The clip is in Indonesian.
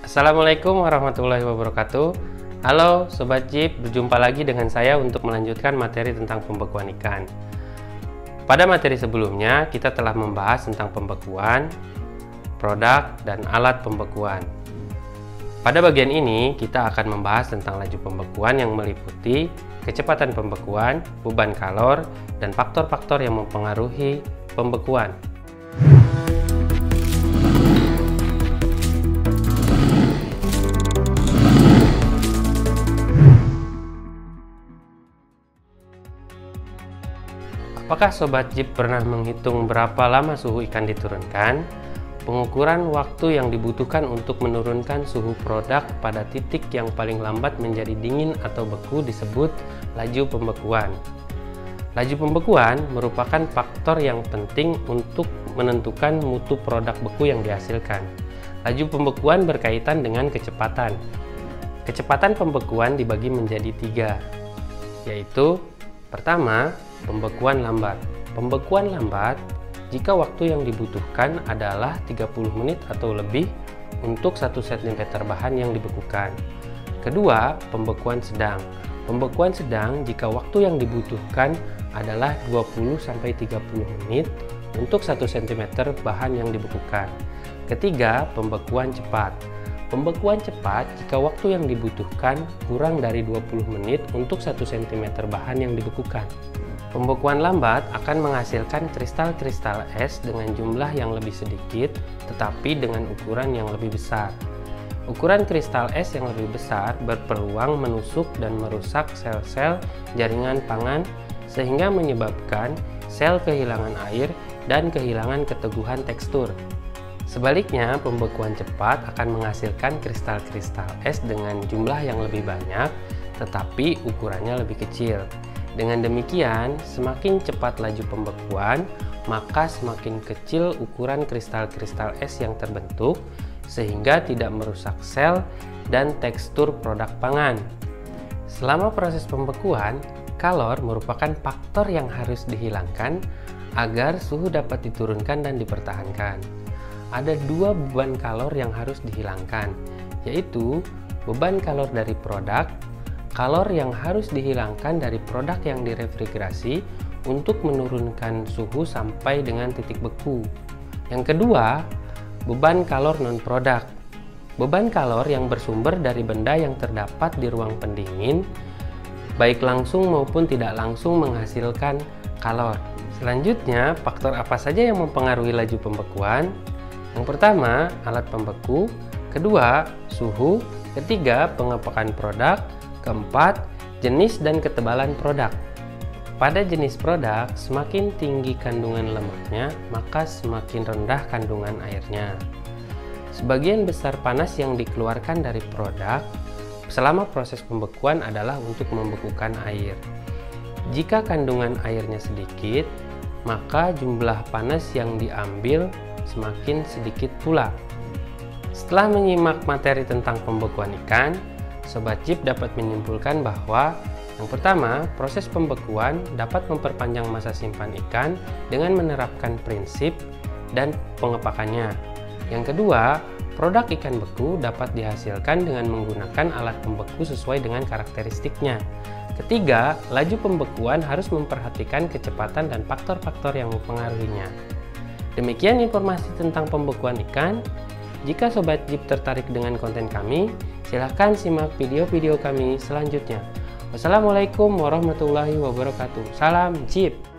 Assalamualaikum warahmatullahi wabarakatuh. Halo Sobat Jeep, berjumpa lagi dengan saya untuk melanjutkan materi tentang pembekuan ikan. Pada materi sebelumnya, kita telah membahas tentang pembekuan, produk, dan alat pembekuan. Pada bagian ini, kita akan membahas tentang laju pembekuan yang meliputi kecepatan pembekuan, beban kalor, dan faktor-faktor yang mempengaruhi pembekuan. Apakah Sobat Jeep pernah menghitung berapa lama suhu ikan diturunkan? Pengukuran waktu yang dibutuhkan untuk menurunkan suhu produk pada titik yang paling lambat menjadi dingin atau beku disebut laju pembekuan. Laju pembekuan merupakan faktor yang penting untuk menentukan mutu produk beku yang dihasilkan. Laju pembekuan berkaitan dengan kecepatan. Kecepatan pembekuan dibagi menjadi tiga, yaitu pertama, pembekuan lambat. Pembekuan lambat jika waktu yang dibutuhkan adalah 30 menit atau lebih untuk 1 cm bahan yang dibekukan. Kedua, pembekuan sedang. Pembekuan sedang jika waktu yang dibutuhkan adalah 20-30 menit untuk 1 cm bahan yang dibekukan. Ketiga, pembekuan cepat. Pembekuan cepat jika waktu yang dibutuhkan kurang dari 20 menit untuk 1 cm bahan yang dibekukan. Pembekuan lambat akan menghasilkan kristal-kristal es dengan jumlah yang lebih sedikit tetapi dengan ukuran yang lebih besar. Ukuran kristal es yang lebih besar berpeluang menusuk dan merusak sel-sel jaringan pangan sehingga menyebabkan sel kehilangan air dan kehilangan keteguhan tekstur. Sebaliknya, pembekuan cepat akan menghasilkan kristal-kristal es dengan jumlah yang lebih banyak tetapi ukurannya lebih kecil. Dengan demikian, semakin cepat laju pembekuan, maka semakin kecil ukuran kristal-kristal es yang terbentuk sehingga tidak merusak sel dan tekstur produk pangan. Selama proses pembekuan, kalor merupakan faktor yang harus dihilangkan agar suhu dapat diturunkan dan dipertahankan. Ada dua beban kalor yang harus dihilangkan, yaitu beban kalor dari produk, kalor yang harus dihilangkan dari produk yang direfrigerasi untuk menurunkan suhu sampai dengan titik beku. Yang kedua, beban kalor non-produk. Beban kalor yang bersumber dari benda yang terdapat di ruang pendingin, baik langsung maupun tidak langsung menghasilkan kalor. Selanjutnya, faktor apa saja yang mempengaruhi laju pembekuan? Yang pertama, alat pembeku. Kedua, suhu. Ketiga, pengepakan produk. Keempat, jenis dan ketebalan produk. Pada jenis produk, semakin tinggi kandungan lemaknya, maka semakin rendah kandungan airnya. Sebagian besar panas yang dikeluarkan dari produk selama proses pembekuan adalah untuk membekukan air. Jika kandungan airnya sedikit, maka jumlah panas yang diambil semakin sedikit pula. Setelah menyimak materi tentang pembekuan ikan, Sobat Jeep dapat menyimpulkan bahwa yang pertama, proses pembekuan dapat memperpanjang masa simpan ikan dengan menerapkan prinsip dan pengepakannya. Yang kedua, produk ikan beku dapat dihasilkan dengan menggunakan alat pembeku sesuai dengan karakteristiknya. Ketiga, laju pembekuan harus memperhatikan kecepatan dan faktor-faktor yang mempengaruhinya. Demikian informasi tentang pembekuan ikan. Jika Sobat Jeep tertarik dengan konten kami, silahkan simak video-video kami selanjutnya. Wassalamualaikum warahmatullahi wabarakatuh. Salam Jeep!